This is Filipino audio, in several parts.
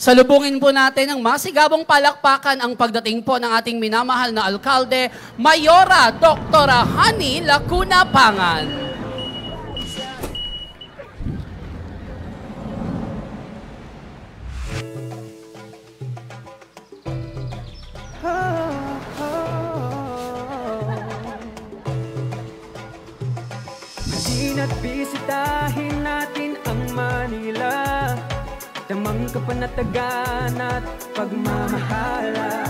Salubungin po natin ng masigabong palakpakan ang pagdating po ng ating minamahal na alkalde, Mayora Dr. Honey Lacuna Pangan. At bisitahin natin ang Manila, damang kapanatagan at pagmamahalan.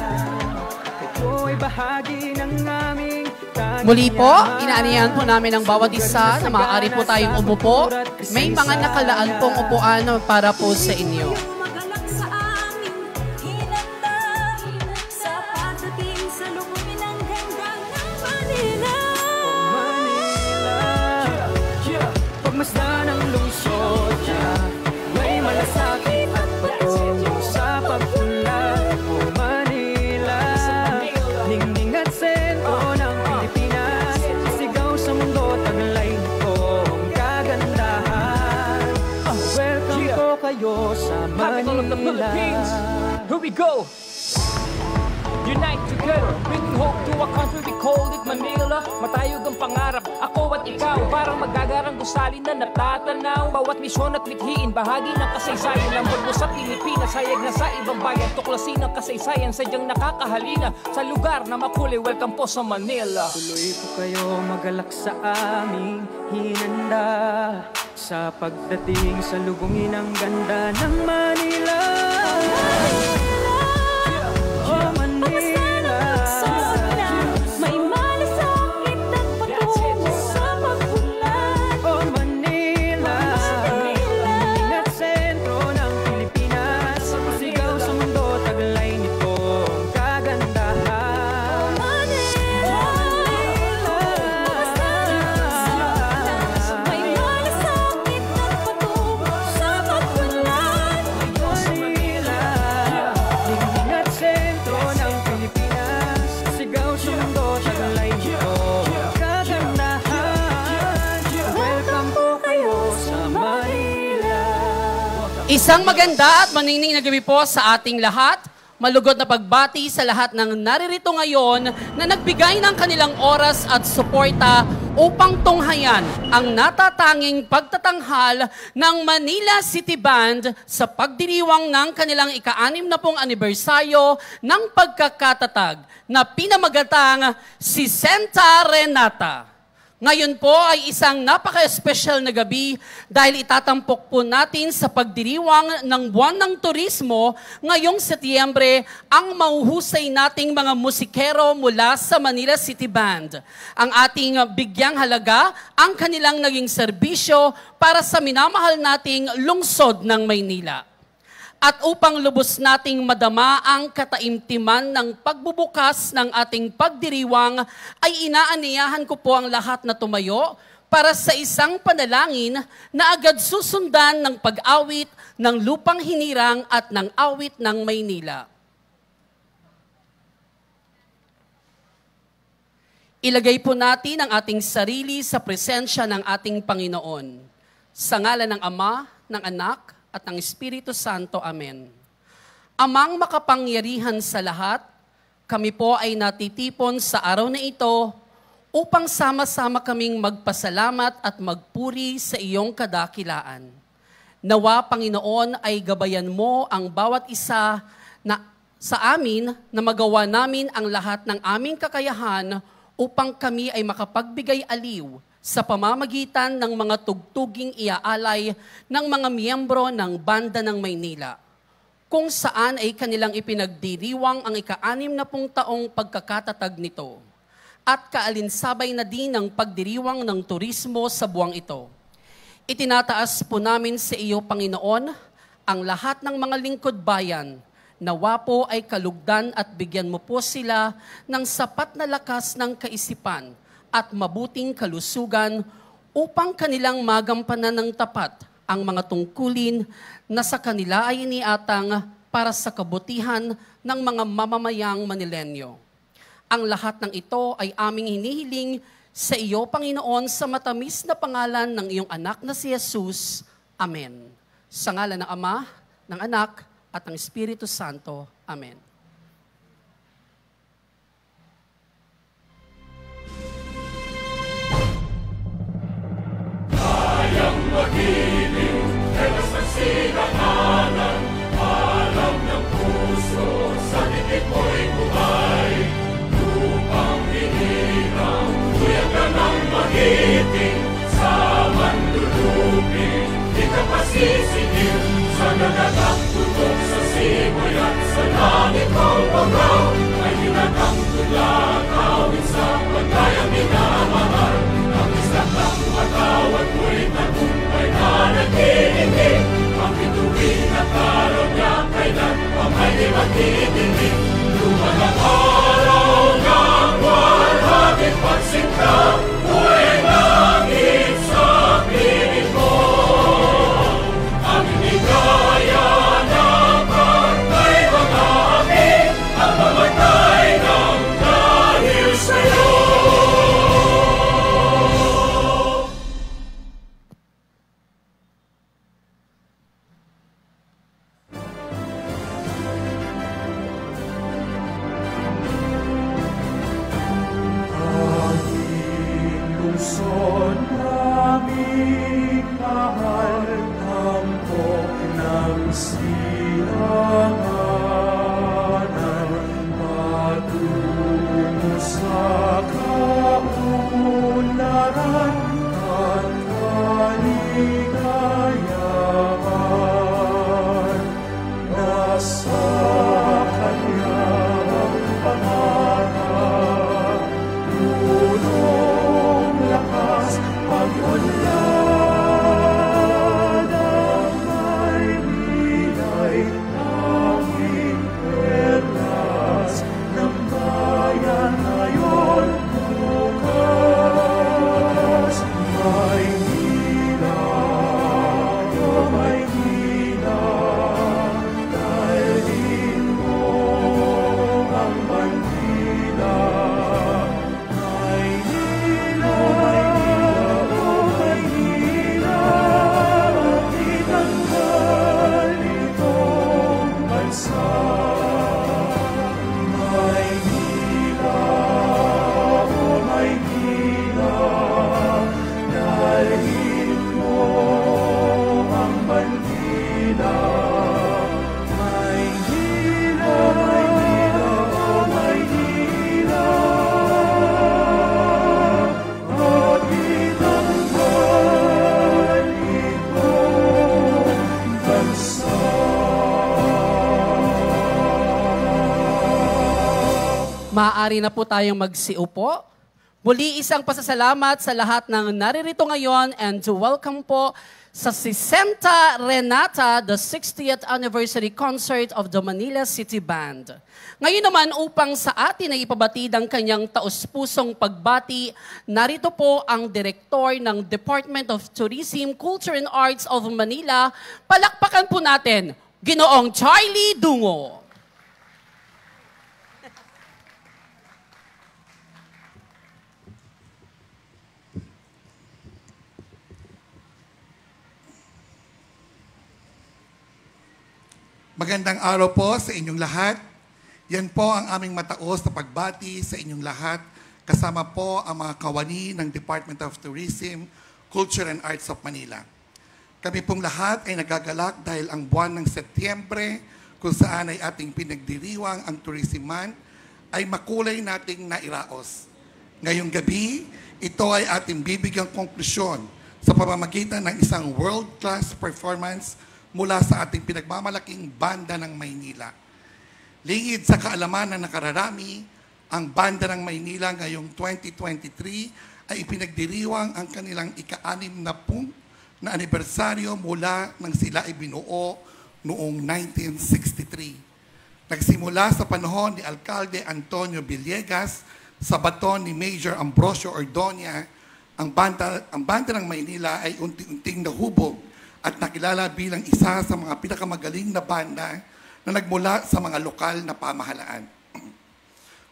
Ito ay bahagi ng aming tagihan. Muli po, inaanihan po namin ang bawat isa na maaari po tayong umupo. May mga nakalaan pong upuan para po sa inyo. Pagmasdan ang lungsod niya, may malasakit at patungo sa pagpunla. O Manila, ningning at sentro ng Pilipinas, sigaw sa mundo, taglay nitong kagandahan. Welcome po kayo sa Manila. Here we go! Unite together, bringing hope to a country we call it Manila. Matayog ang pangarap, ako at ikaw, parang magagarang gusali na natatanaw. Bawat misyon at mithiin, bahagi ng kasaysayan ng mundo sa Pilipinas. Hayag na sa ibang bayan, tuklasin ang kasaysayan, sadyang nakakahalina sa lugar na makulay. Welcome po sa Manila. Tuloy po kayo magalak sa aming hinanda, sa pagdating sa lubungin ang ganda ng Manila. Isang maganda at maningning na gabi po sa ating lahat. Malugod na pagbati sa lahat ng naririto ngayon na nagbigay ng kanilang oras at suporta upang tunghayan ang natatanging pagtatanghal ng Manila City Band sa pagdiriwang ng kanilang ika-60 anibersaryo ng pagkakatatag na pinamagatang si Santa Renata. Ngayon po ay isang napaka-espesyal na gabi dahil itatampok po natin sa pagdiriwang ng buwan ng turismo ngayong Setyembre ang mauhusay nating mga musikero mula sa Manila City Band. Ang ating bigyang halaga ang kanilang naging serbisyo para sa minamahal nating lungsod ng Maynila. At upang lubos nating madama ang kataimtiman ng pagbubukas ng ating pagdiriwang, ay inaaniyahan ko po ang lahat na tumayo para sa isang panalangin na agad susundan ng pag-awit ng Lupang Hinirang at ng awit ng Maynila. Ilagay po natin ang ating sarili sa presensya ng ating Panginoon. Sa ngalan ng Ama, ng Anak, at ng Espiritu Santo. Amen. Amang makapangyarihan sa lahat, kami po ay natitipon sa araw na ito upang sama-sama kaming magpasalamat at magpuri sa iyong kadakilaan. Nawa, Panginoon, ay gabayan mo ang bawat isa na sa amin na magawa namin ang lahat ng aming kakayahan upang kami ay makapagbigay aliw sa pamamagitan ng mga tugtuging iaalay ng mga miyembro ng Banda ng Maynila, kung saan ay kanilang ipinagdiriwang ang ika-60 taong pagkakatatag nito, at kaalinsabay na din ng pagdiriwang ng turismo sa buwang ito. Itinataas po namin sa iyo, Panginoon, ang lahat ng mga lingkod bayan, nawa po ay kalugdan at bigyan mo po sila ng sapat na lakas ng kaisipan at mabuting kalusugan upang kanilang magampanan ng tapat ang mga tungkulin na sa kanila ay iniatang para sa kabutihan ng mga mamamayang Manilenyo. Ang lahat ng ito ay aming hinihiling sa iyo, Panginoon, sa matamis na pangalan ng iyong anak na si Jesus. Amen. Sa ngalan ng Ama, ng Anak, at ng Espiritu Santo. Amen. Kayang magiliw, telas ng sinakanan, alam ng puso, sa titik mo'y buhay. Lupang hinirang, tuyan ka ng magiting, sa manlulupin, di ka pasisingil, sa nagagang tutok sa simoy at sa langit mong pagaw, ay hinatang tulad, awit sa pagkayang minamahal. Ang isang ng matawad mo'y tagumpay na nag-iindig, ang bituin at araw niya kailan pa may di magdidinig. Lumalang araw ng walhaging pagsinta, buhay langit sa piling mo. Ang inigaya ng pagkay mga amin, ang mamatay ng dahil sa'yo. Lungsod naming mahal, tampok ng silanganan, patungo sa kaunlaran at kaligayahan. Nasa Kanya ang pangarap, punong lakas, pag-unlad ang may nilay, tanging perlas ng bayan ngayon bukas. Maynila, oh Maynila, dalhin mo ang bandila. Maynila, oh Maynila, itanggal itong bansa. Maynila, oh Maynila, dalhin mo ang bandila. Maynila, Maynila, oh Maynila, at itanggal itong bansa. Maaari na po tayong magsiupo. Muli isang pasasalamat sa lahat ng naririto ngayon and to welcome po sa 60 Renata, the 60th Anniversary Concert of the Manila City Band. Ngayon naman upang sa atin ay ipabatid ang kanyang taos-pusong pagbati, narito po ang Direktor ng Department of Tourism, Culture and Arts of Manila. Palakpakan po natin, Ginoong Charlie Dungo. Magandang araw po sa inyong lahat. Yan po ang aming mataos na pagbati sa inyong lahat. Kasama po ang mga kawani ng Department of Tourism, Culture and Arts of Manila. Kami pong lahat ay nagagalak dahil ang buwan ng Setyembre, kung saan ay ating pinagdiriwang ang Tourism Month, ay makulay nating nairaos. Ngayong gabi, ito ay ating bibigyang konklusyon sa pamamagitan ng isang world-class performance mula sa ating pinagmamalaking banda ng Maynila. Lingid sa kaalaman na nakararami, ang banda ng Maynila ngayong 2023 ay ipinagdiriwang ang kanilang ika-60 na anibersaryo mula nang sila ay binuo noong 1963. Nagsimula sa panahon ni Alcalde Antonio Villegas sa baton ni Major Ambrosio Ordonia, ang banda ng Maynila ay unti-unting nahubog at nakilala bilang isa sa mga pinakamagaling na banda na nagmula sa mga lokal na pamahalaan.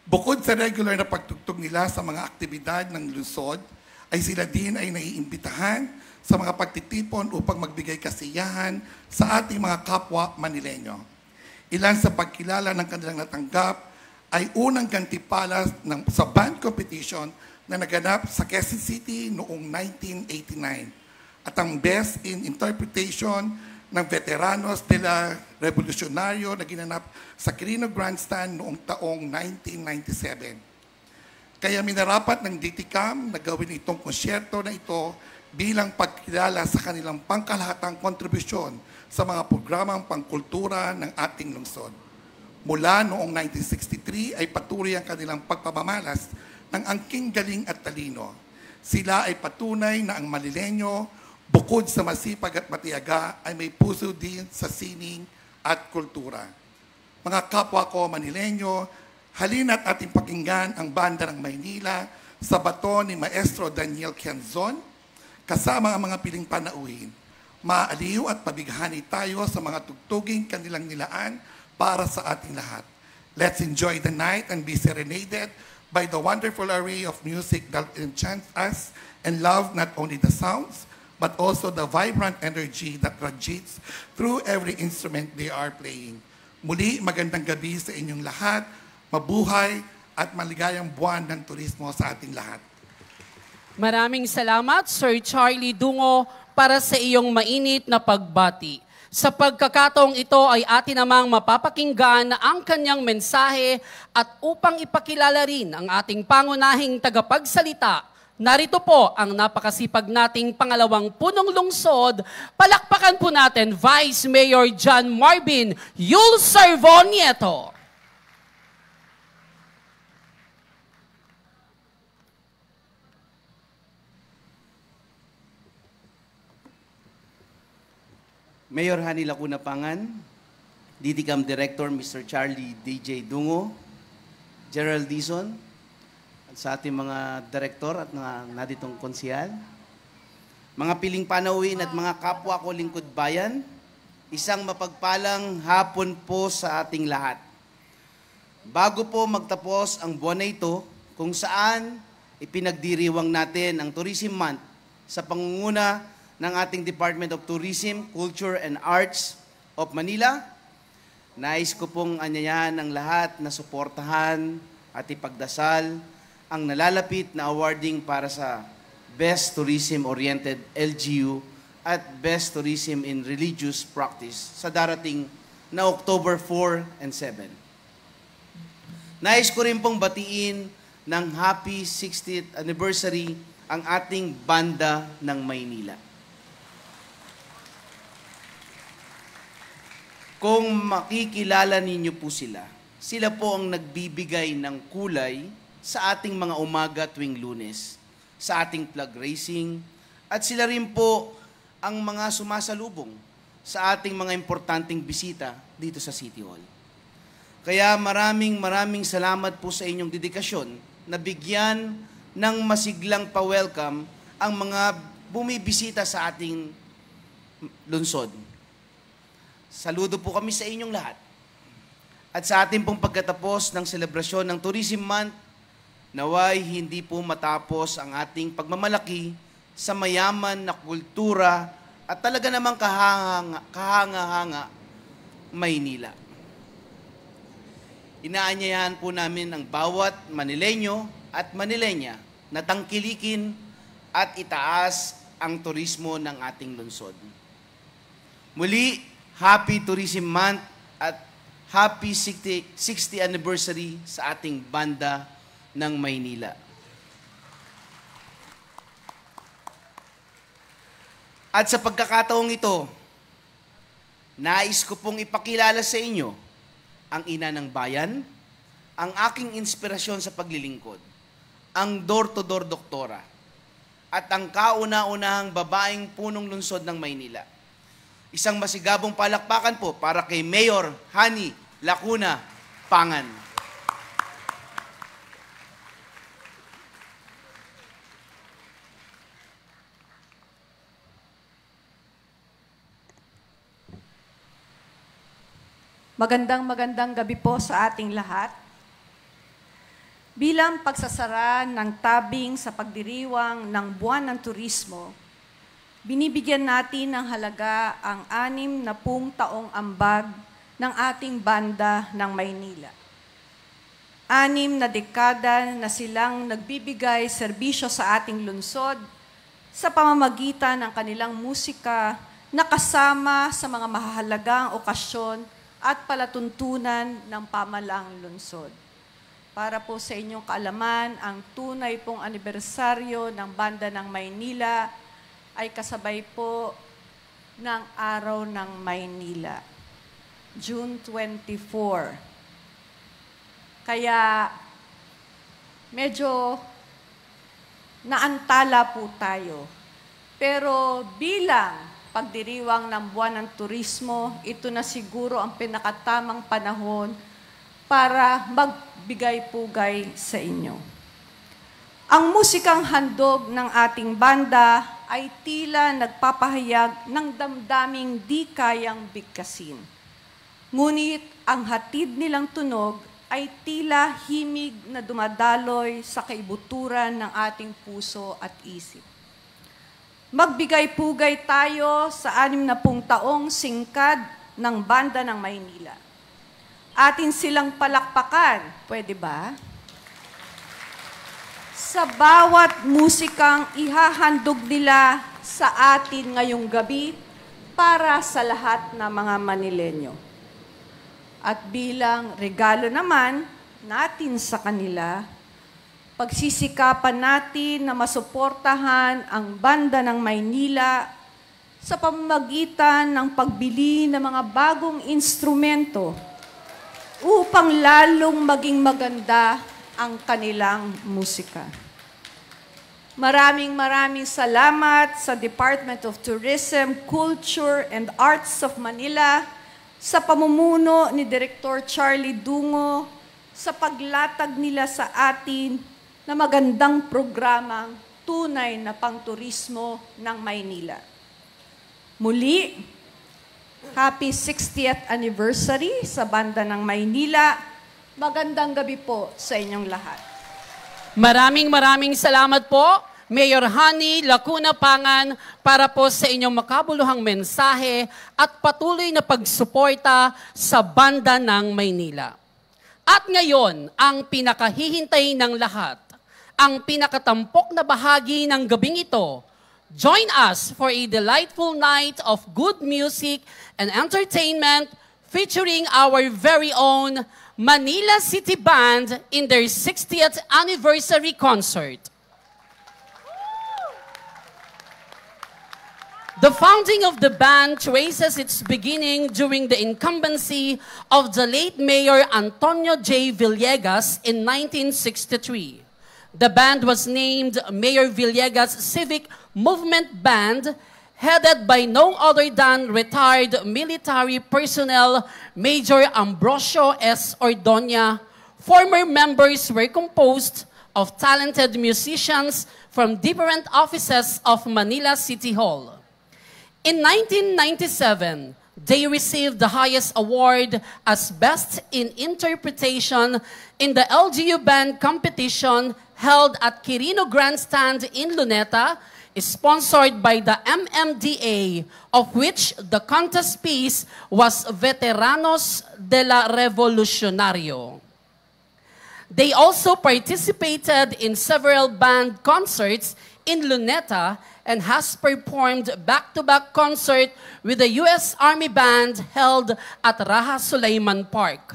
Bukod sa regular na pagtugtog nila sa mga aktibidad ng lungsod, ay sila din ay naiimbitahan sa mga pagtitipon upang magbigay kasiyahan sa ating mga kapwa Manileño. Ilan sa pagkilala ng kanilang natanggap ay unang gantimpala sa band competition na naganap sa Quezon City noong 1989 at ang Best in Interpretation ng Veteranos de la Revolucionario na ginanap sa Quirino Grandstand noong taong 1997. Kaya minarapat ng DTCAM na gawin itong konsyerto na ito bilang pagkilala sa kanilang pangkalahatang kontribusyon sa mga programang pangkultura ng ating lungsod. Mula noong 1963 ay patuloy ang kanilang pagpamamalas ng angking galing at talino. Sila ay patunay na ang Manileño, bukod sa masipag at matiyaga, ay may puso din sa sining at kultura. Mga kapwa ko Manileño, halina't ating pakinggan ang banda ng Maynila sa baton ni Maestro Daniel Quezon, kasama ang mga piling panauhin. Maaliw at pabighani tayo sa mga tugtuging kanilang nilaan para sa ating lahat. Let's enjoy the night and be serenaded by the wonderful array of music that enchants us and love not only the sounds, but also the vibrant energy that radiates through every instrument they are playing. Muli, magandang gabi sa inyong lahat, mabuhay at maligayang buwan ng turismo sa ating lahat. Maraming salamat, Sir Charlie Dungo, para sa iyong mainit na pagbati. Sa pagkakataong ito ay atin namang mapapakinggan ang kanyang mensahe at upang ipakilala rin ang ating pangunahing tagapagsalita, narito po ang napakasipag nating pangalawang punong lungsod. Palakpakan po natin Vice Mayor John Marvin Yulservo Nieto. Mayor Hani Lacuna Pangan, DTCAM Director Mr. Charlie DJ Dungo, Gerald Dizon, at sa ating mga direktor at naditong konsihal, mga piling panauhin at mga kapwa ko lingkod bayan, isang mapagpalang hapon po sa ating lahat. Bago po magtapos ang buwan na ito, kung saan ipinagdiriwang natin ang Tourism Month sa pangunguna ng ating Department of Tourism, Culture and Arts of Manila, nais ko pong anyayahan ng lahat na suportahan at ipagdasal ang nalalapit na awarding para sa Best Tourism-Oriented LGU at Best Tourism in Religious Practice sa darating na October 4 and 7. Nais ko rin pong batiin ng Happy 60th Anniversary ang ating banda ng Maynila. Kung makikilala ninyo po sila, sila po ang nagbibigay ng kulay sa ating mga umaga tuwing Lunes, sa ating flag racing, at sila rin po ang mga sumasalubong sa ating mga importanteng bisita dito sa City Hall. Kaya maraming salamat po sa inyong dedikasyon na bigyan ng masiglang pa-welcome ang mga bumibisita sa ating lungsod. Saludo po kami sa inyong lahat. At sa ating pong pagkatapos ng selebrasyon ng Tourism Month, naway hindi po matapos ang ating pagmamalaki sa mayaman na kultura at talaga namang kahanga-hanga Maynila. Inaanyayahan po namin ang bawat Manileño at Manileña na tangkilikin at itaas ang turismo ng ating lungsod. Muli, Happy Tourism Month at Happy 60th Anniversary sa ating banda ng Maynila. At sa pagkakataong ito, nais ko pong ipakilala sa inyo ang ina ng bayan, ang aking inspirasyon sa paglilingkod, ang door-to-door doktora, at ang kauna-unahang babaeng punong lungsod ng Maynila. Isang masigabong palakpakan po para kay Mayor Hani Lacuna Pangan. Magandang gabi po sa ating lahat. Bilang pagsasara ng tabing sa pagdiriwang ng Buwan ng Turismo, binibigyan natin ng halaga ang 60 taong ambag ng ating banda ng Maynila. 6 na dekada na silang nagbibigay serbisyo sa ating lungsod sa pamamagitan ng kanilang musika na kasama sa mga mahahalagang okasyon at palatuntunan ng pamalaang lungsod. Para po sa inyong kaalaman, ang tunay pong anibersaryo ng Banda ng Maynila ay kasabay po ng Araw ng Maynila, June 24. Kaya medyo naantala po tayo. Pero bilang pagdiriwang ng buwan ng turismo, ito na siguro ang pinakatamang panahon para magbigay-pugay sa inyo. Ang musikang handog ng ating banda ay tila nagpapahayag ng damdaming di kayang bigkasin. Ngunit ang hatid nilang tunog ay tila himig na dumadaloy sa kaibuturan ng ating puso at isip. Magbigay-pugay tayo sa 60 taong singkad ng Banda ng Maynila. Atin silang palakpakan, pwede ba? Sa bawat musikang ihahandog nila sa atin ngayong gabi para sa lahat ng mga Manilenyo. At bilang regalo naman natin sa kanila, pagsisikapan natin na masuportahan ang Banda ng Maynila sa pamamagitan ng pagbili ng mga bagong instrumento upang lalong maging maganda ang kanilang musika. Maraming salamat sa Department of Tourism, Culture, and Arts of Manila sa pamumuno ni Director Charlie Dungo sa paglatag nila sa atin na magandang programang tunay na pangturismo ng Maynila. Muli, happy 60th anniversary sa Banda ng Maynila. Magandang gabi po sa inyong lahat. Maraming salamat po, Mayor Hani Lacuna Pangan, para po sa inyong makabuluhang mensahe at patuloy na pagsuporta sa Banda ng Maynila. At ngayon, ang pinakahihintay ng lahat, ang pinakatampok na bahagi ng gabing ito. Join us for a delightful night of good music and entertainment featuring our very own Manila City Band in their 60th anniversary concert. The founding of the band traces its beginning during the incumbency of the late Mayor Antonio J. Villegas in 1963. The band was named Mayor Villegas Civic Movement Band, headed by no other than retired military personnel Major Ambrosio S. Ordoña. Former members were composed of talented musicians from different offices of Manila City Hall. In 1997, they received the highest award as Best in Interpretation in the LGU Band competition held at Quirino Grandstand in Luneta, sponsored by the MMDA, of which the contest piece was Veteranos de la Revolucionario. They also participated in several band concerts in Luneta and has performed back-to-back concert with the U.S. Army Band held at Raha Sulaiman Park.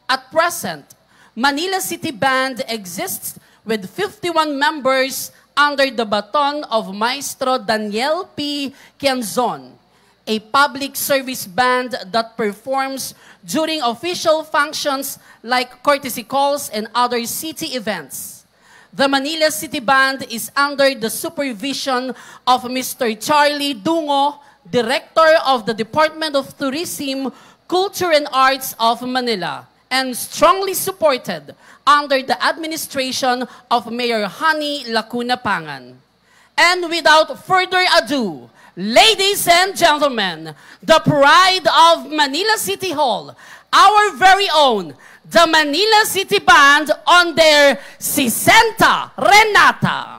At present, Manila City Band exists with 51 members under the baton of Maestro Daniel P. Quianzon, a public service band that performs during official functions like courtesy calls and other city events. The Manila City Band is under the supervision of Mr. Charlie Dungo, Director of the Department of Tourism, Culture and Arts of Manila, and strongly supported under the administration of Mayor Hani Lacuna Pangan. And without further ado, ladies and gentlemen, the pride of Manila City Hall, our very own, the Manila City Band on their 60 Renata.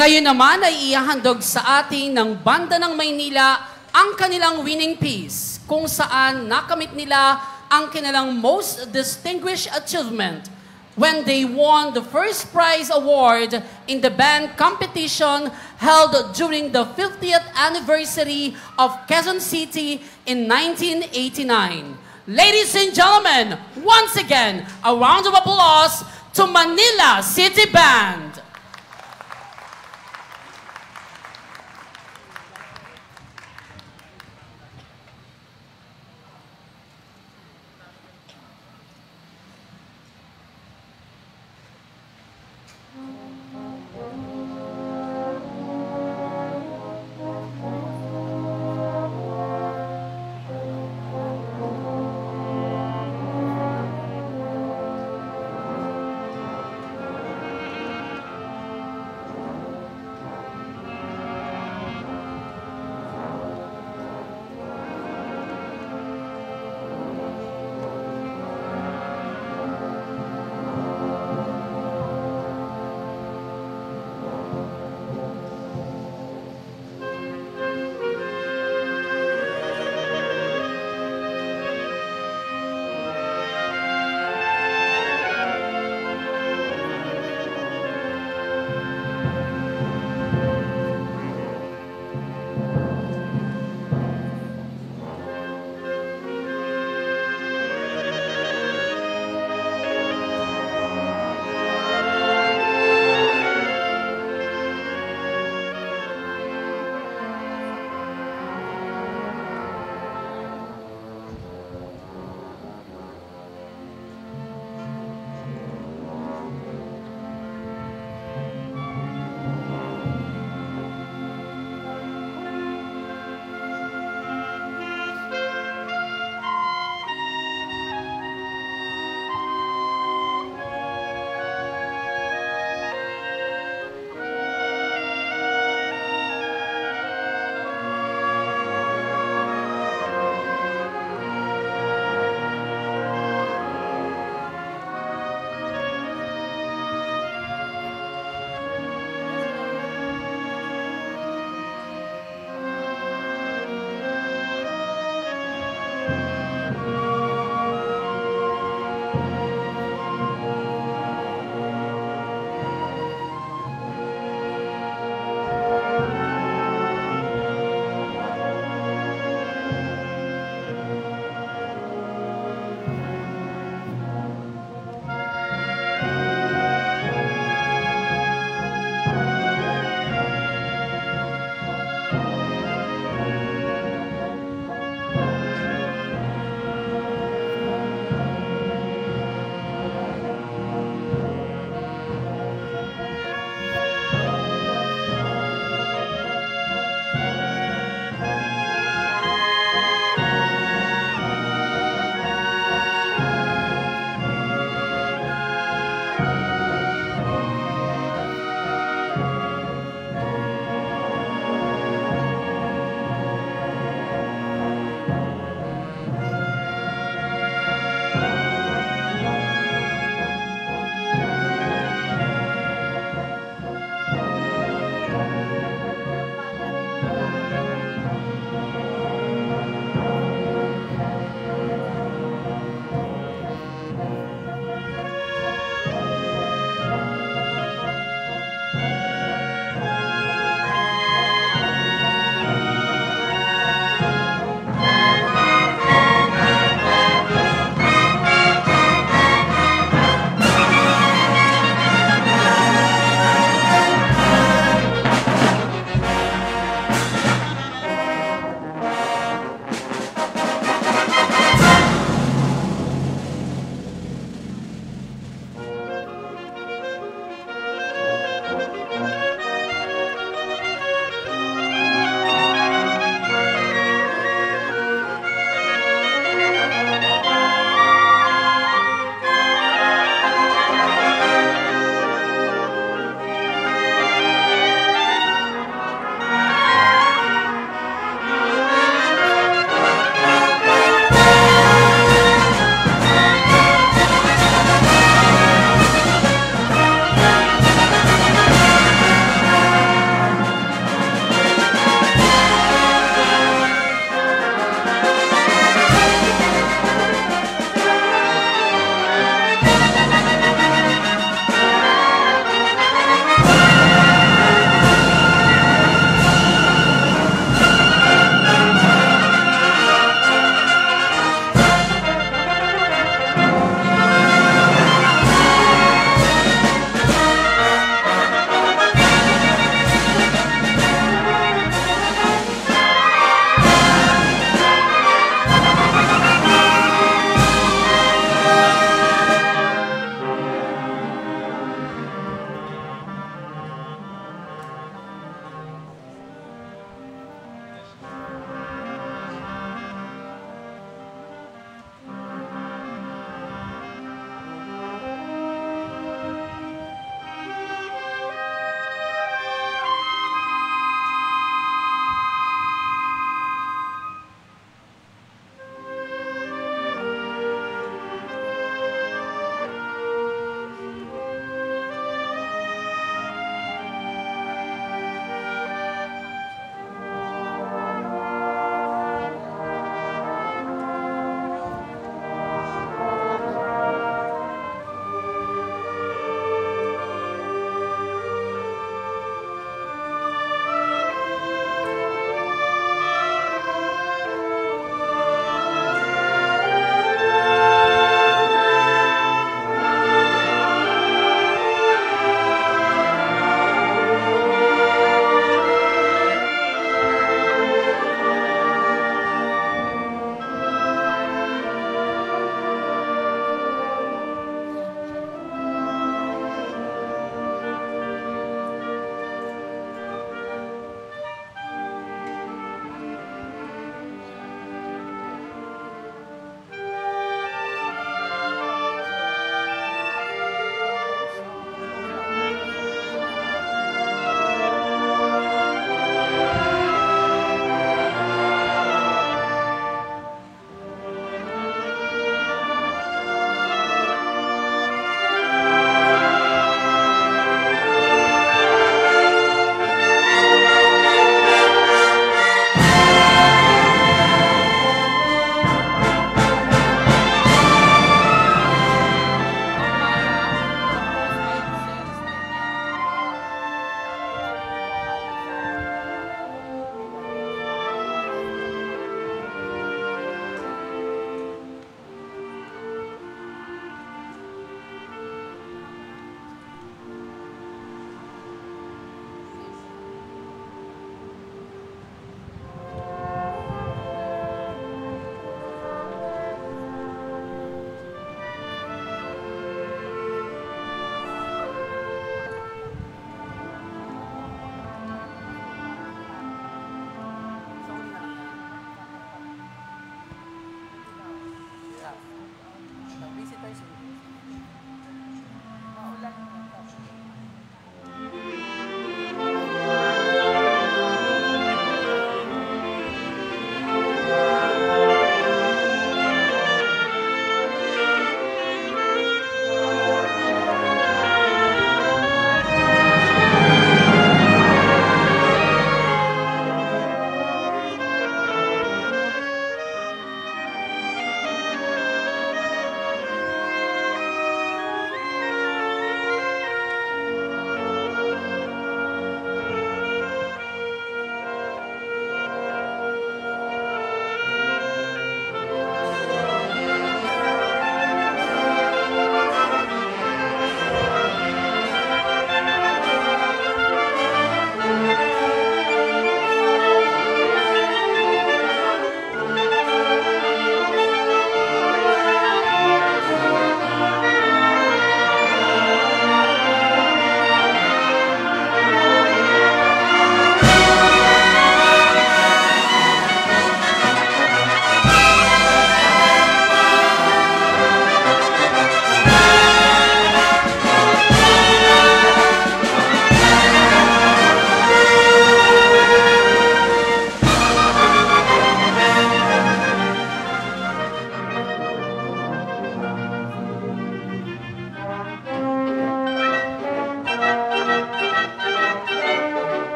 Ngayon naman ay ihahandog sa atin ng Banda ng Maynila ang kanilang winning piece, kung saan nakamit nila ang kanilang most distinguished achievement when they won the first prize award in the band competition held during the 50th anniversary of Quezon City in 1989. Ladies and gentlemen, once again, a round of applause to Manila City Band.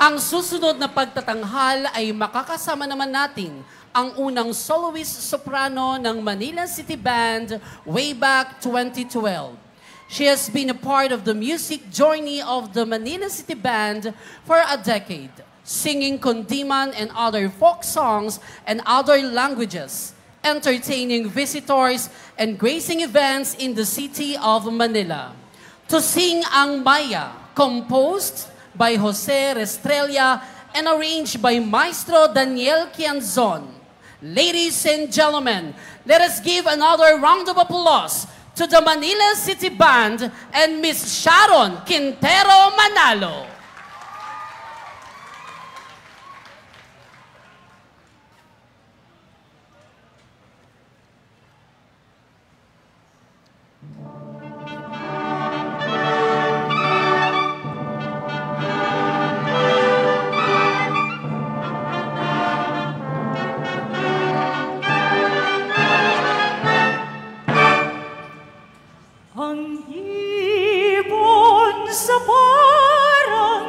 Ang susunod na pagtatanghal ay makakasama naman natin ang unang soloist soprano ng Manila City Band way back 2012. She has been a part of the music journey of the Manila City Band for a decade, singing kundiman and other folk songs and other languages, entertaining visitors and gracing events in the city of Manila. To sing ang Maya, composed by Jose Restrella and arranged by Maestro Daniel Quianzon. Ladies and gentlemen, let us give another round of applause to the Manila City Band and Miss Sharon Quintero Manalo. Ang ibon sa parang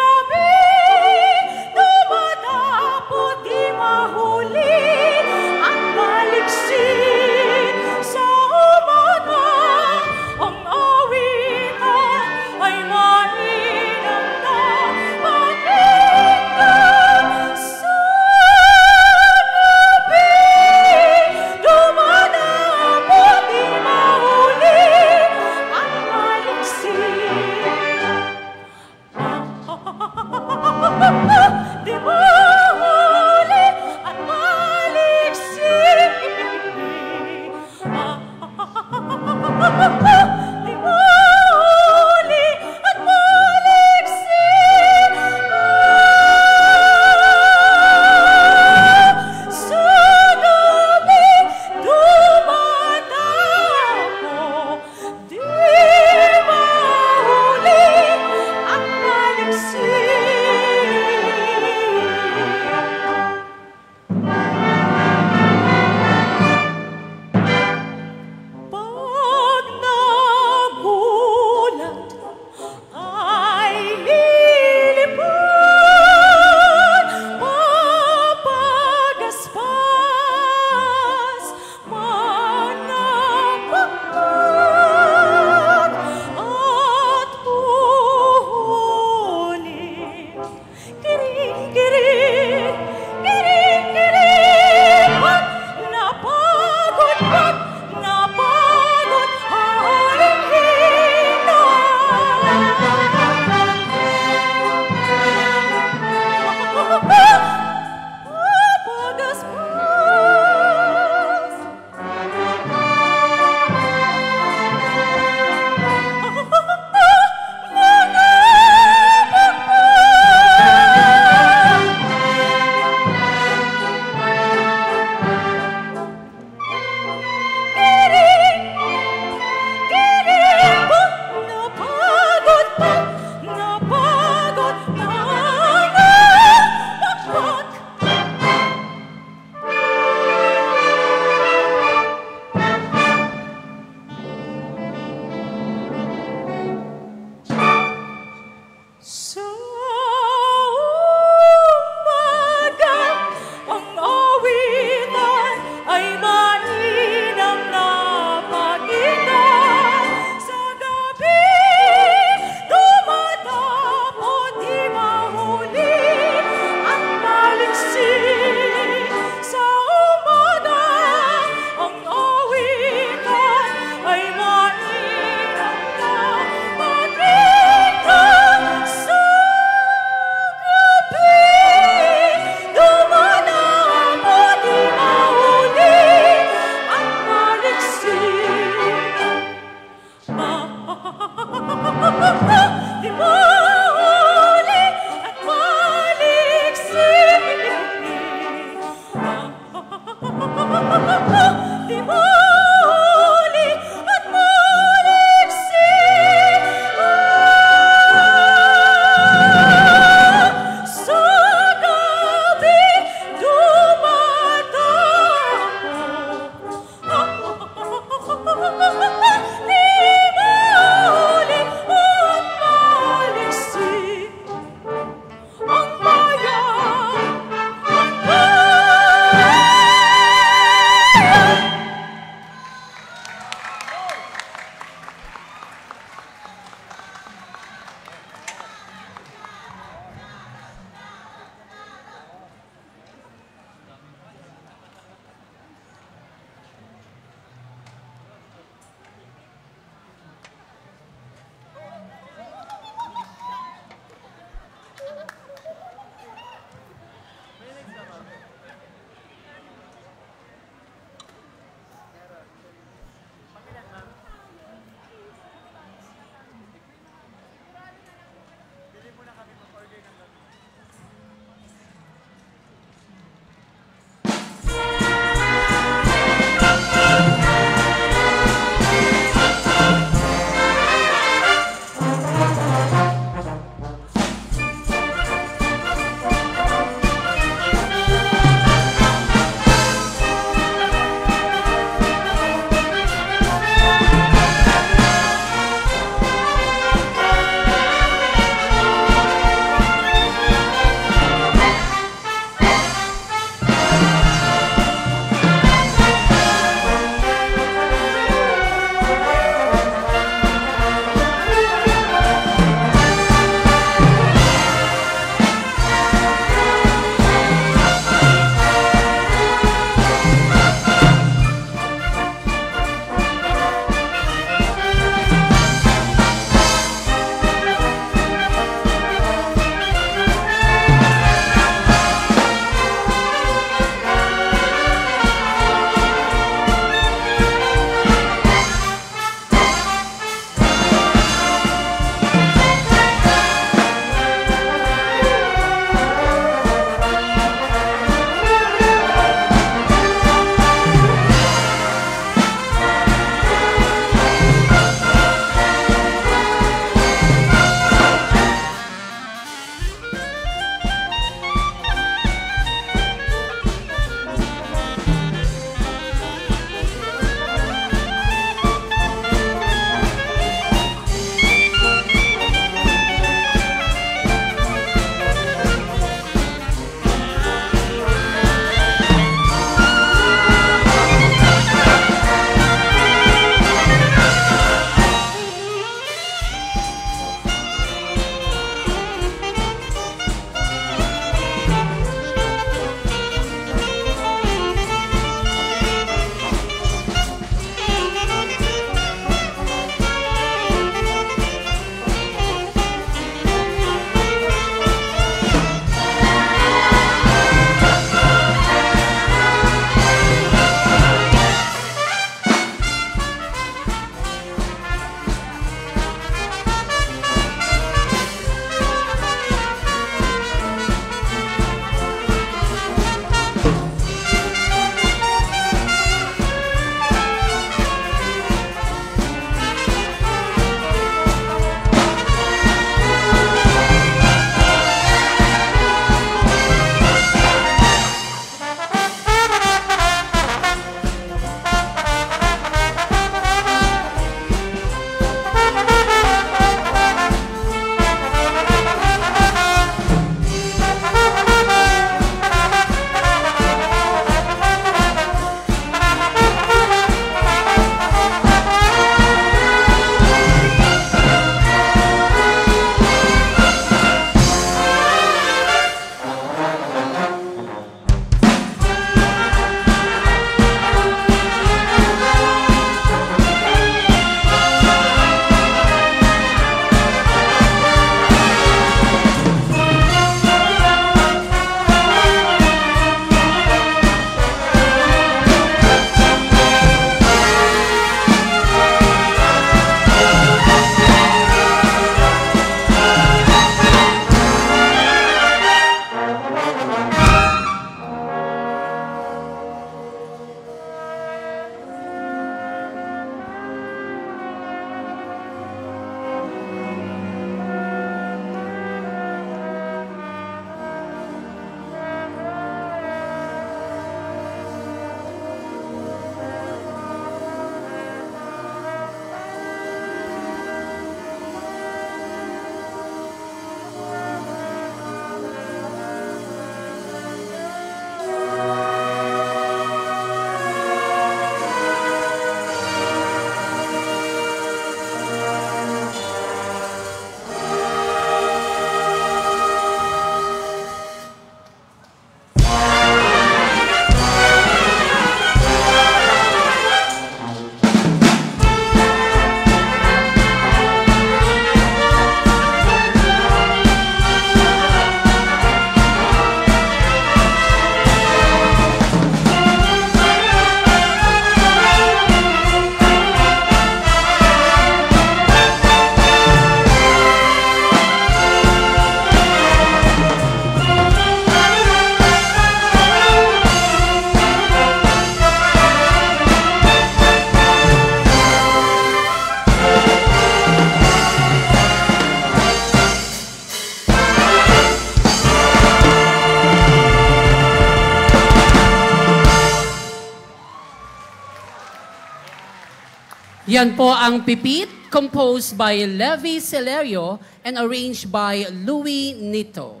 Yan po ang Pipit, composed by Levi Celerio and arranged by Louis Nito.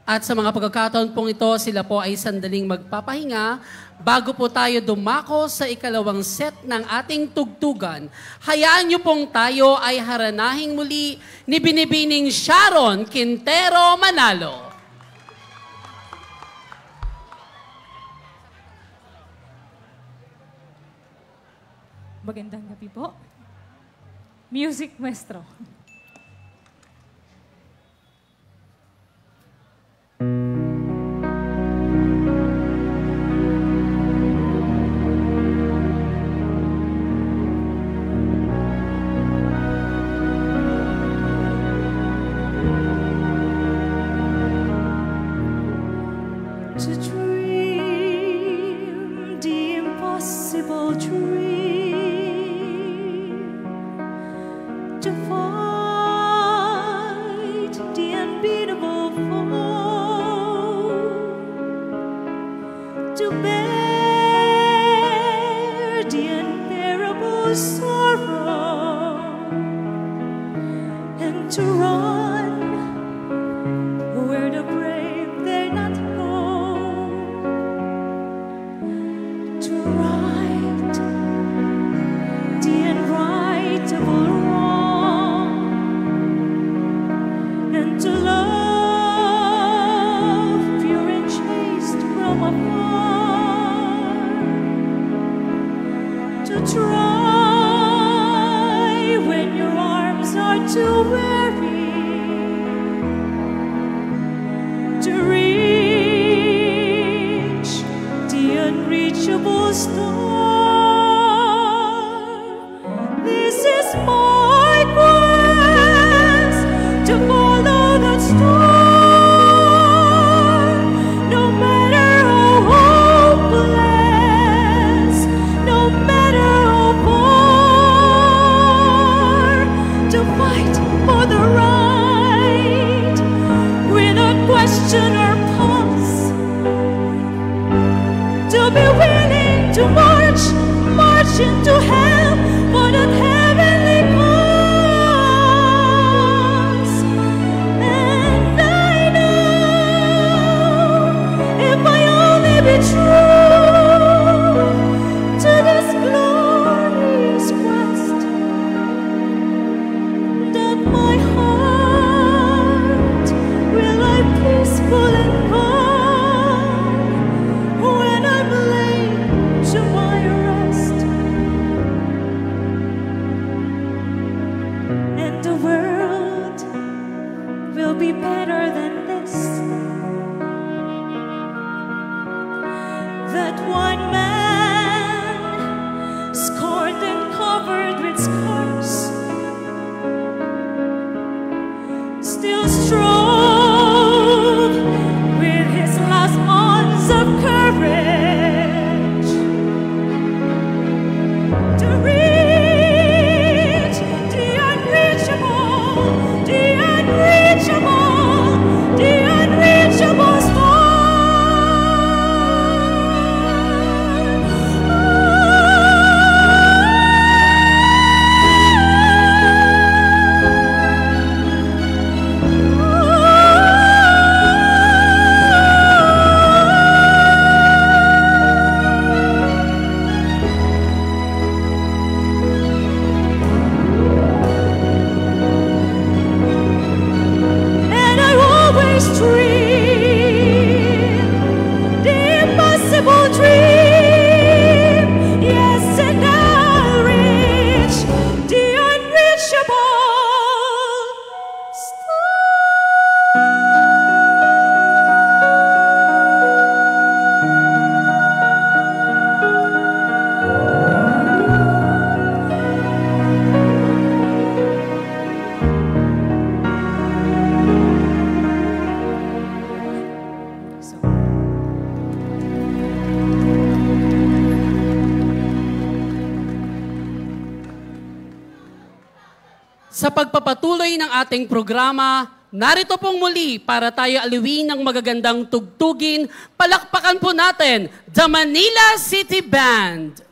At sa mga pagkakataon pong ito, sila po ay sandaling magpapahinga bago po tayo dumako sa ikalawang set ng ating tugtugan. Hayaan niyo pong tayo ay haranahing muli ni Binibining Sharon Quintero Manalo. Magandang gabi po. Music Maestro. To dream the impossible dream, to fight the unbeatable foe, to bear the unbearable sorrow, and to run where the brave dare not go, to right the unrightable wrong, and to love pure and chaste from afar, to try when your arms are too weary, to reach the unreachable star. This is my quest, to follow that star, no matter how hopeless, no matter how far, to fight for the right without question or pause, to be willing to march into hell for that heavenly cause. And I know if I only be true to this glorious quest, that my heart will lie peaceful and calm when I'm laid to my rest, and the world will be better than this. That one man, scorned and covered with scars, still strove with his last ounce of courage to reach the unreachable, the unreachable, the unreachable star. And I always dream the impossible dream, yes, and I'll reach the unreachable star. Sa pagpapatuloy ng ating programa, Narito pong muli para tayo aliwin ng magagandang tugtugin. Palakpakan po natin, The Manila City Band.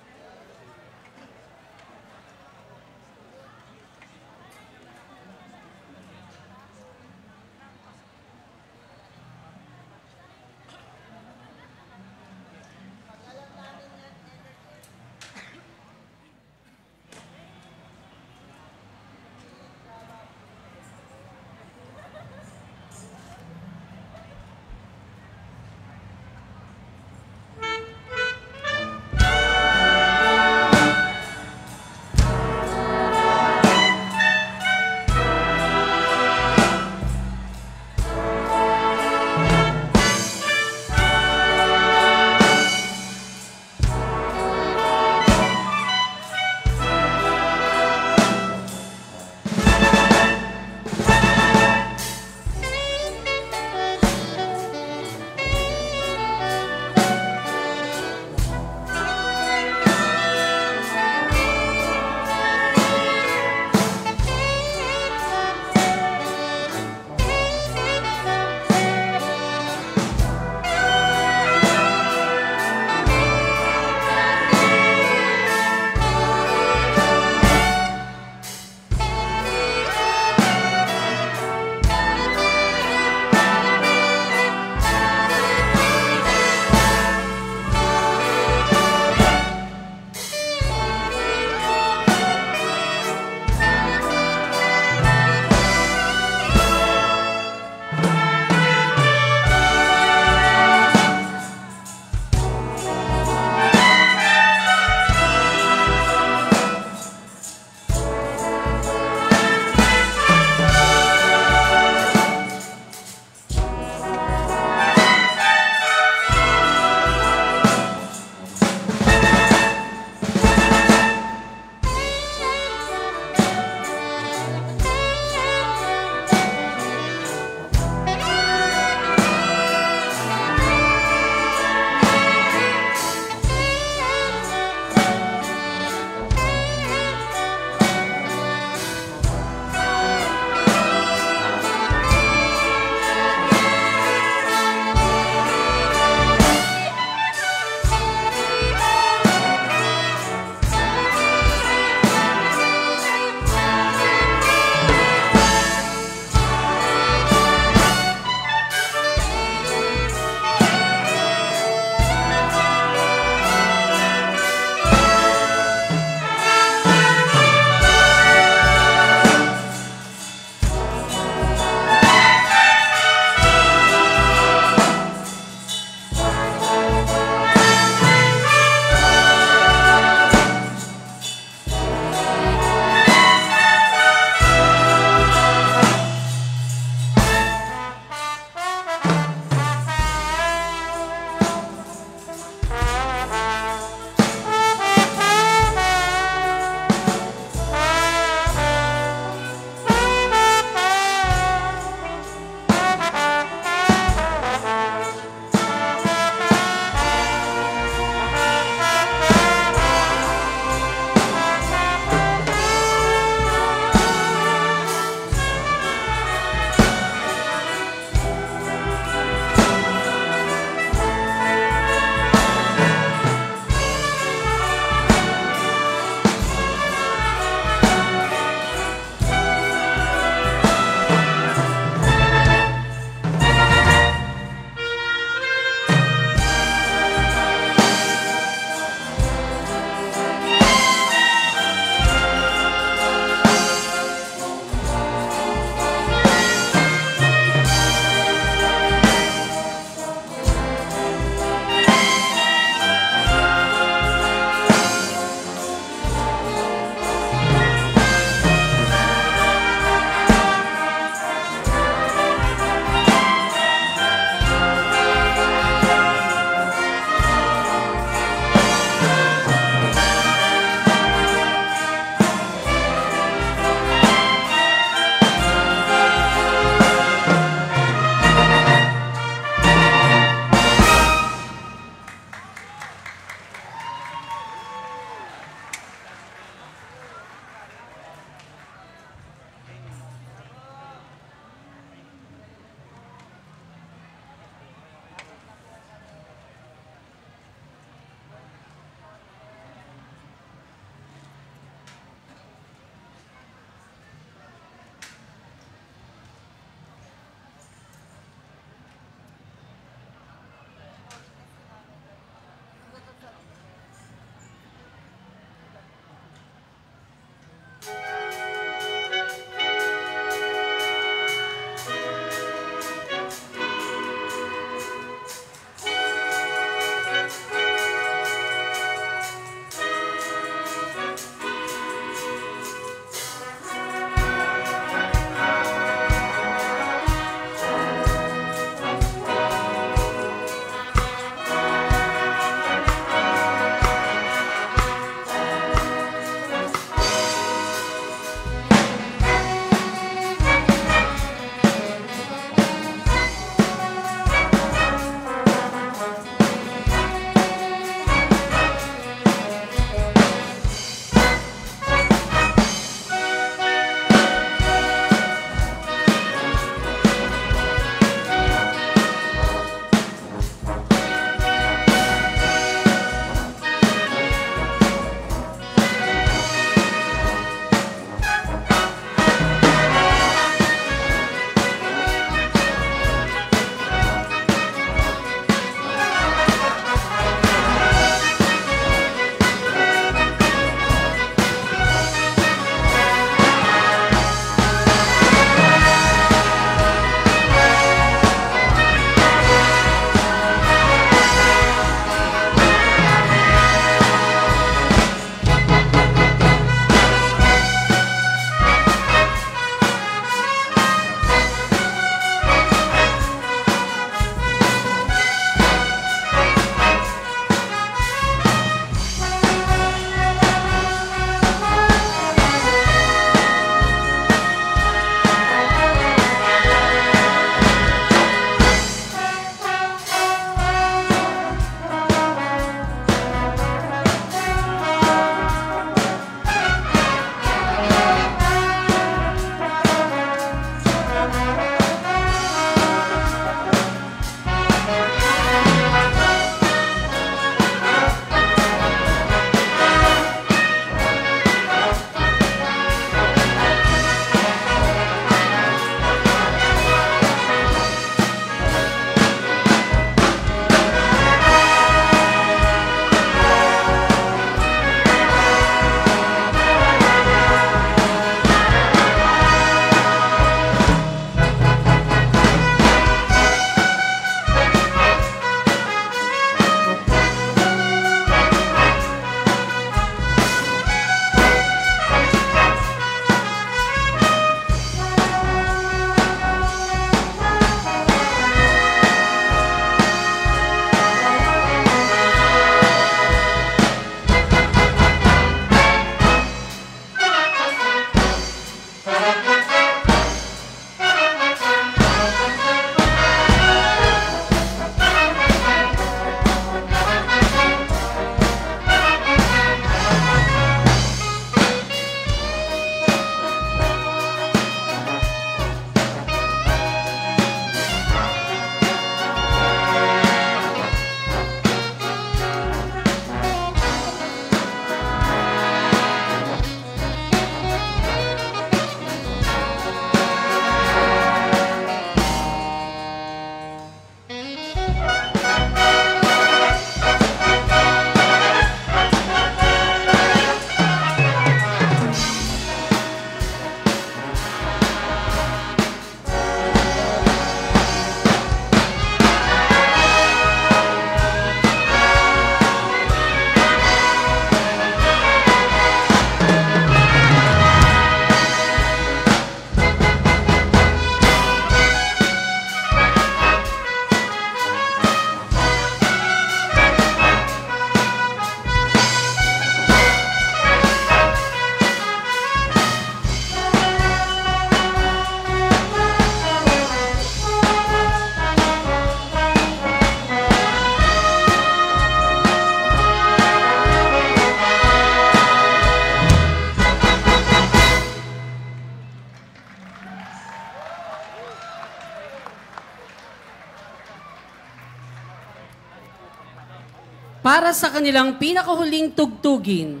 para sa kanilang pinakahuling tugtugin,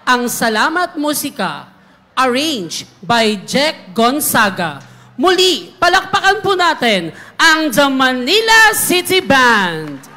ang Salamat Musika, arranged by Jack Gonzaga. Muli, palakpakan po natin ang The Manila City Band.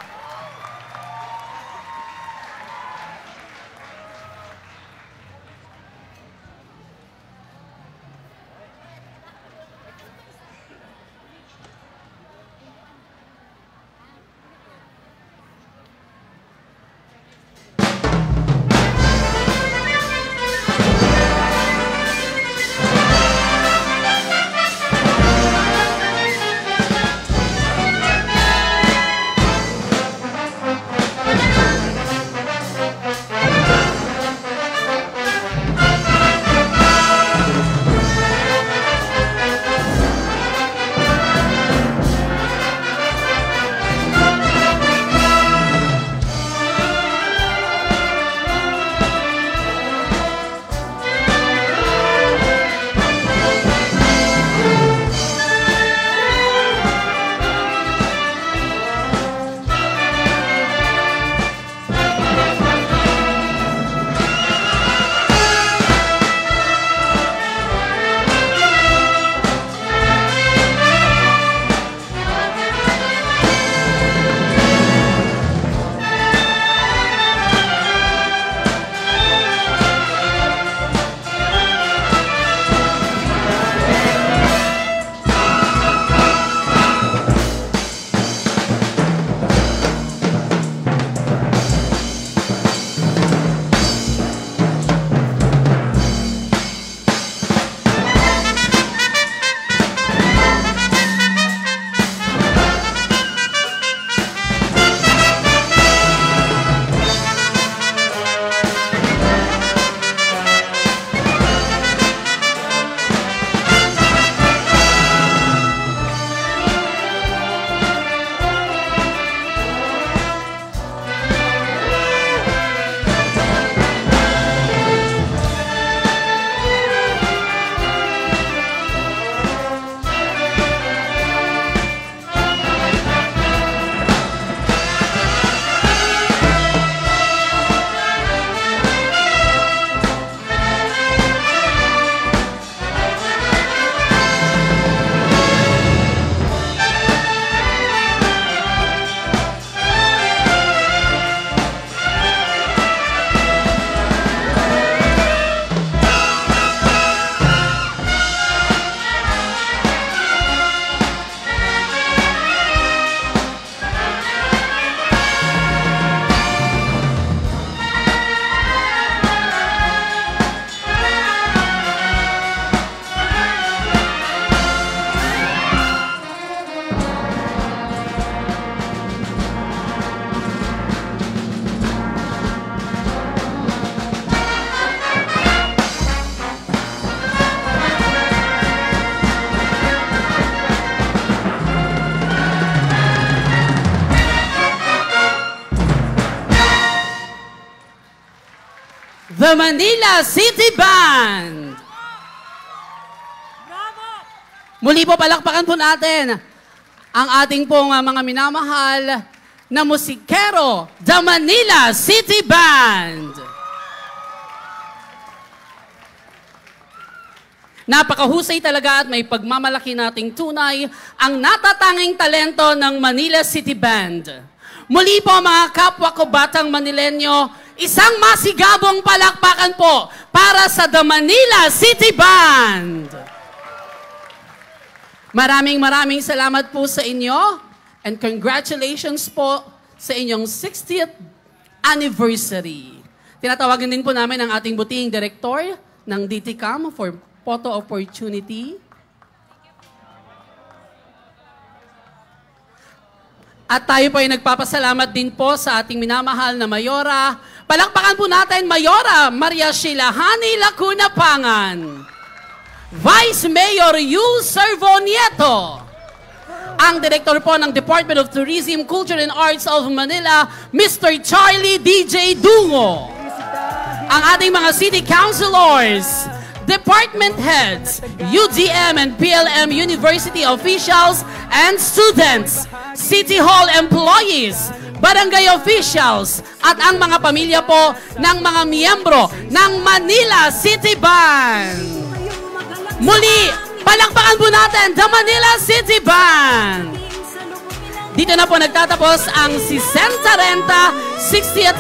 The Manila City Band. Muli po, palakpakan po natin ang ating pong mga minamahal na musikero, The Manila City Band. Napakahusay talaga at may pagmamalaki nating tunay ang natatanging talento ng Manila City Band. Muli po mga kapwa ko batang Manilenyo, isang masigabong palakpakan po para sa The Manila City Band. Maraming salamat po sa inyo and congratulations po sa inyong 60th anniversary. Tinatawagan din po namin ang ating butihing direktor ng DTCAM for photo opportunity. At tayo po ay nagpapasalamat din po sa ating minamahal na Mayora. Palakpakan po natin, Mayora Maria Sheila Hani Lacuna Pangan. Vice Mayor Yu Servo Nieto. Ang Director po ng Department of Tourism, Culture and Arts of Manila, Mr. Charlie DJ Dungo. Ang ating mga City Councilors, Department Heads, UDM and PLM University officials and students, City Hall employees, barangay officials, at ang mga pamilya po ng mga miyembro ng Manila City Band. Muli, palakpakan po natin the Manila City Band. Dito na po nagtatapos ang 60th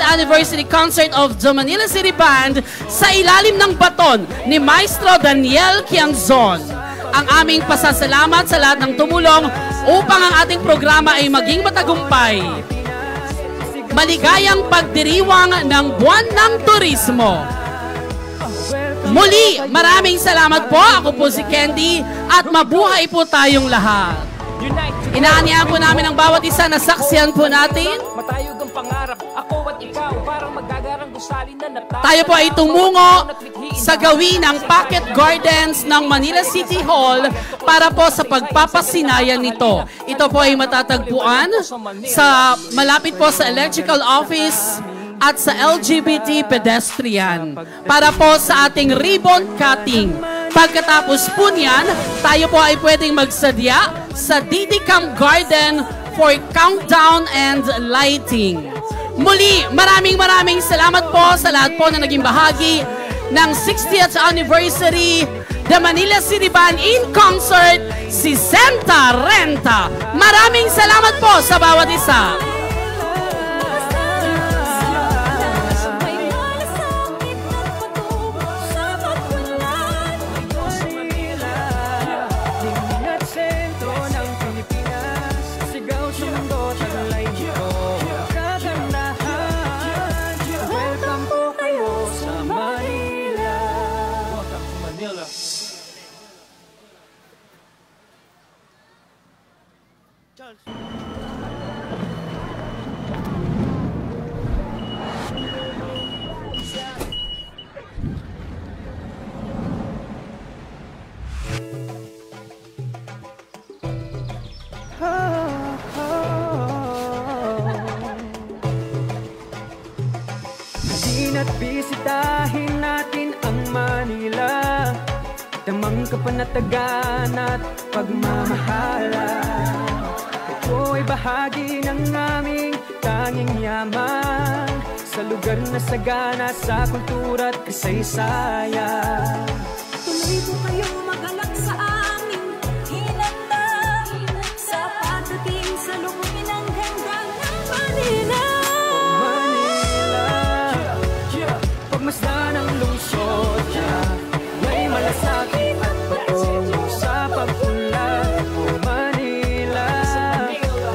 Anniversary Concert of the Manila City Band sa ilalim ng baton ni Maestro Daniel Quianzon. Ang aming pasasalamat sa lahat ng tumulong upang ang ating programa ay maging matagumpay. Maligayang pagdiriwang ng Buwan ng Turismo. Muli, maraming salamat po. Ako po si Candy at mabuhay po tayong lahat. Inaanyahan po namin ang bawat isa na saksiyan po natin. Matayog ang pangarap, ako at ikaw, parang magagarang gusalin na natapos. Tayo po ay tumungo sa gawin ng Pocket Gardens ng Manila City Hall para po sa pagpapasinayan nito. Ito po ay matatagpuan sa malapit po sa Electrical Office at sa LGBT pedestrian para po sa ating ribbon cutting. Pagkatapos po niyan, tayo po ay pwedeng magsadya sa Didicam Garden for countdown and lighting. Muli, maraming salamat po sa lahat po na naging bahagi ng 60th anniversary The Manila City Band in concert, si Senta Renta. Maraming salamat po sa bawat isa. At bisitahin natin ang Manila, damang kapanatagan at pagmamahalan. Ito ay bahagi ng aming tanging yaman, sa lugar na sagana sa kultura at kasaysayan. Tuloy po kayong magalak sa aming hinanda, sa pagdating sa lubungin ng ganda ng Manila. Pagmasdan ang lungsod niya, may malasakit at patungo sa pagpunla. O Manila,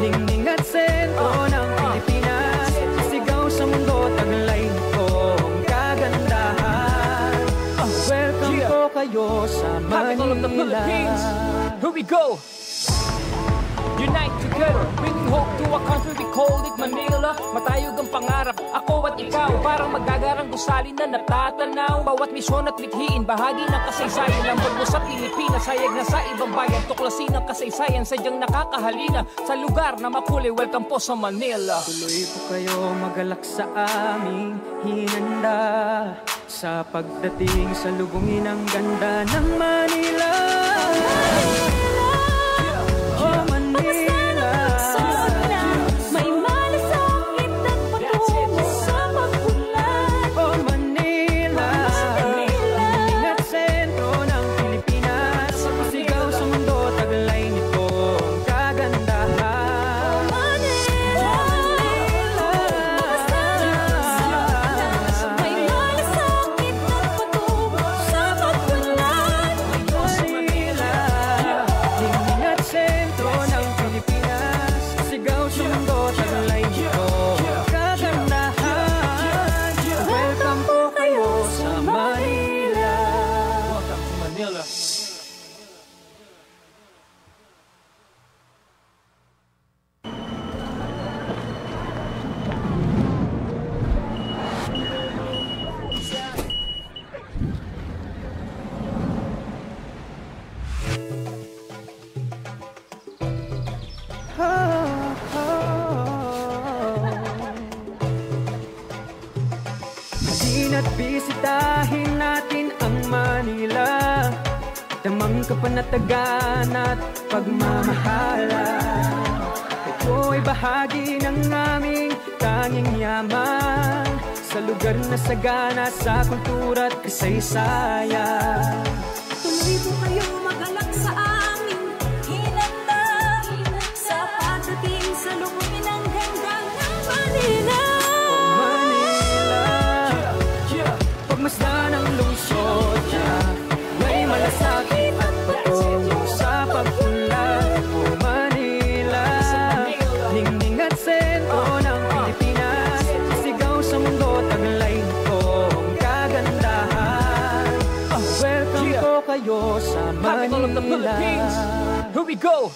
ningning at sentro ng Pilipinas, sigaw sa mundo, taglay nito ang kagandahan. Welcome po kayo sa Manila. Here we go! Unite together, bringing hope to a country we call it Manila. Matayog ang pangarap, ako at ikaw, parang magagarang gusalin na natatanaw. Bawat misyon at mithiin, bahagi ng kasaysayan ng bagmo sa Pilipinas. Hayag na sa ibang bayan, tuklasin ang kasaysayan, sadyang nakakahalina sa lugar na makulay. Welcome po sa Manila. Tuloy po kayo magalak sa aming hinanda, sa pagdating sa lubungin ang ganda ng Manila. At bisitahin natin ang Manila, damang kapanatagan at pagmamahalan. Ito ay bahagi ng aming tanging yaman sa lugar na sagana sa kultura at kasaysayan. Tuloy po kayo magalak sa aming hinanda sa pagdating sa lubungin ng ganda ng Manila. Manila, pagmasdan ang lungsod niya, may malasakit at patungo sa pagpunlad. O Manila, ningning at sentro ng Pilipinas, sigaw sa mundo, taglay nitong kagandahan. Welcome po kayo sa Capital of the Philippines. Manila. Here we go.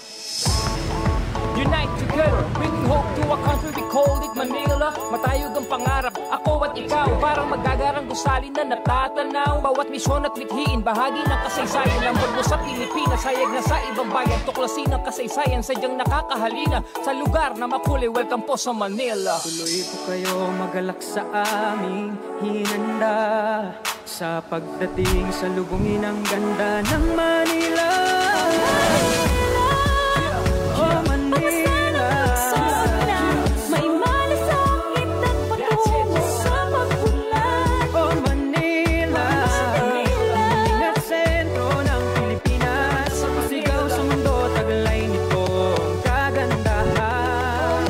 Unite together, bringing hope to a country we call it Manila. Matayog ang pangarap, ako at ikaw, parang magagarang gusali na natatanaw. Bawat misyon at mithiin, bahagi ng kasaysayan ng mundo sa Pilipinas. Hayag na sa ibang bayan, tuklasin ang kasaysayan, sadyang nakakahalina sa lugar na makulay. Welcome po sa Manila. Tuloy po kayo magalak sa aming hinanda sa pagdating sa lubungin ng ganda ng Manila. Oh Manila, May malasakit at patungo sa pagpunlad. oh Manila, ningning at sentro ng Pilipinas, sigaw sa mundo, taglay nitong kagandahan.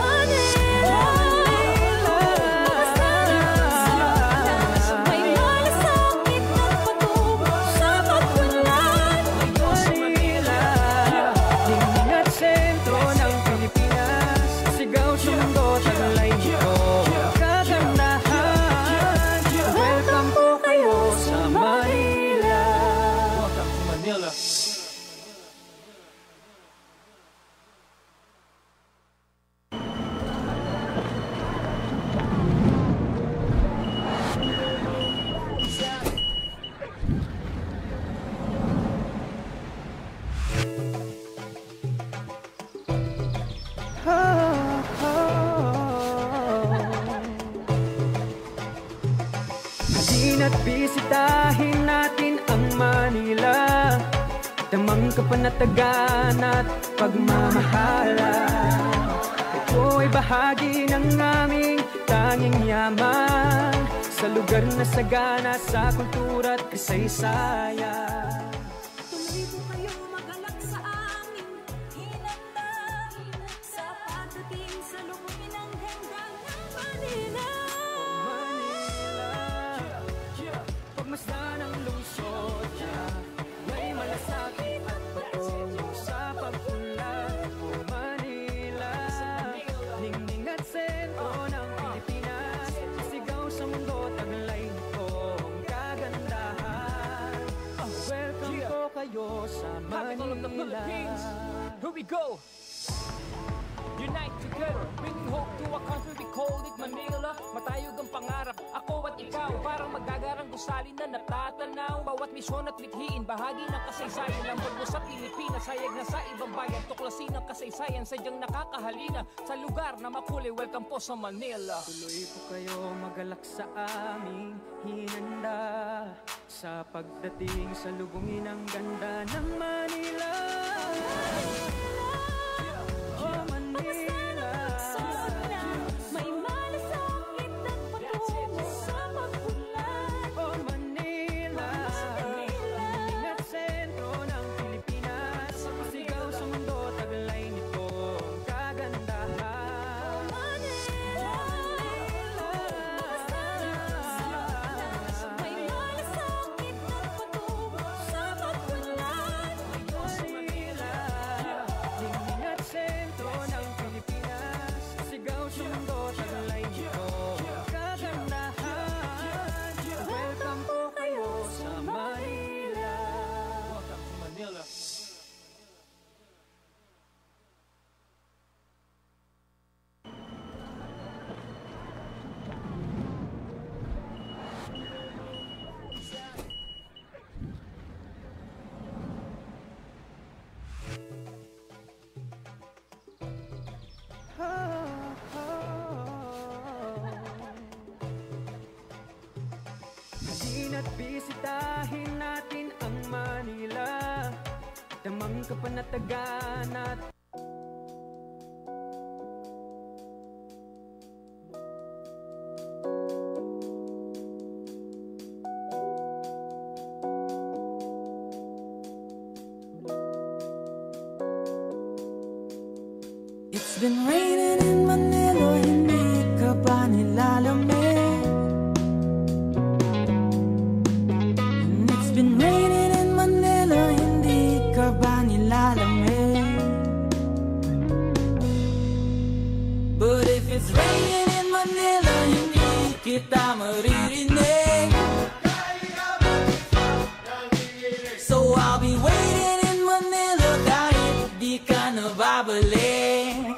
May malasakit at patungo sa pagpunlad. Manila, ningning at sentro ng Pilipinas, sigaw sa mundo, taglay nitong kagandahan. Welcome po kayo sa Manila. Welcome to Manila. Halina't bisitahin natin ang Manila, damang kapanatagan at pagmamahalan. Ito ay bahagi ng aming tanging yaman sa lugar na sagana sa kultura at kasaysayan. Tuloy po kayo magalak sa aming hinanda sa pagdating sa lubungin ng ganda ng Manila. Manila, pagmasdan ang lungsod niya, may malasakit at patungo sa pagpunlad. O Manila, ningning at sentro ng Pilipinas, sigaw sa mundo, taglay nitong kagandahan. Welcome po kayo sa Capital of the Philippines. Manila. Here we go. Unite together, bringing hope to a country we call it Manila. Matayog ang pangarap, ako at ikaw, parang magagarang gusali na natatanaw. Bawat misyon at mithiin, bahagi ng kasaysayan ng mundo sa Pilipinas. Hayag na sa ibang bayan, tuklasin ang kasaysayan, sadyang nakakahalina sa lugar na makulay. Welcome po sa Manila. Tuloy po kayo magalak sa aming hinanda sa pagdating sa lubungin ng ganda ng Manila. Oh Manila, May malasakit at patungo sa pagpunlad. oh Manila, ningning at sentro ng Pilipinas, sigaw sa mundo, taglay nitong kagandahan. May malasakit at patungo sa pagpunlad. Manila, ningning at sentro ng Pilipinas, sigaw sa mundo, taglay nitong kagandahan. Welcome po kayo sa Manila. Welcome to Manila. Halina't bisitahin natin ang Manila, damang kapanatagan at been raining in Manila, hindi ka ba nilalamig? And it's been raining in Manila, hindi ka ba nilalamig? But if it's raining in Manila, hindi kita maririnig. So I'll be waiting in Manila kahit di ka nababalik.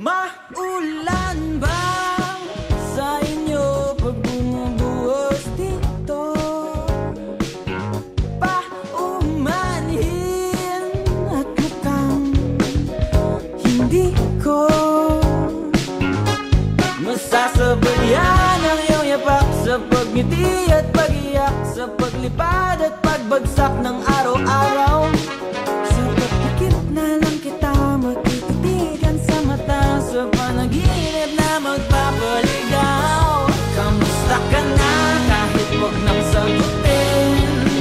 Maulan ba sa inyo pag bumubuhos dito? Paumanhin at mukhang hindi ko masasabayan ang iyong yapak sa pagngiti at pag-iyak, sa paglipad at pagbagsak ng araw-araw. Sa pagpikit na lang kita matititigan sa mata, sa panaginip na magpapaligaw. Kamusta ka na kahit huwag nang sagutin?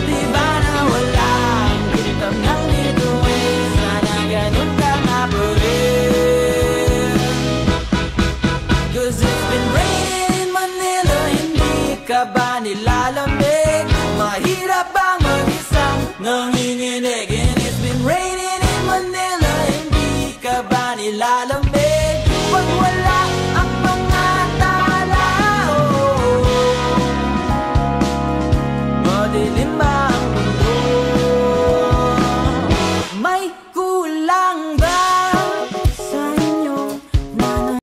Di ba na wala ang kitang nang bituin? Sana ganun ka nga pa rin. 'Cause it's been raining in Manila, hindi ka ba nilalamig? Mahirap bang mag-isang nang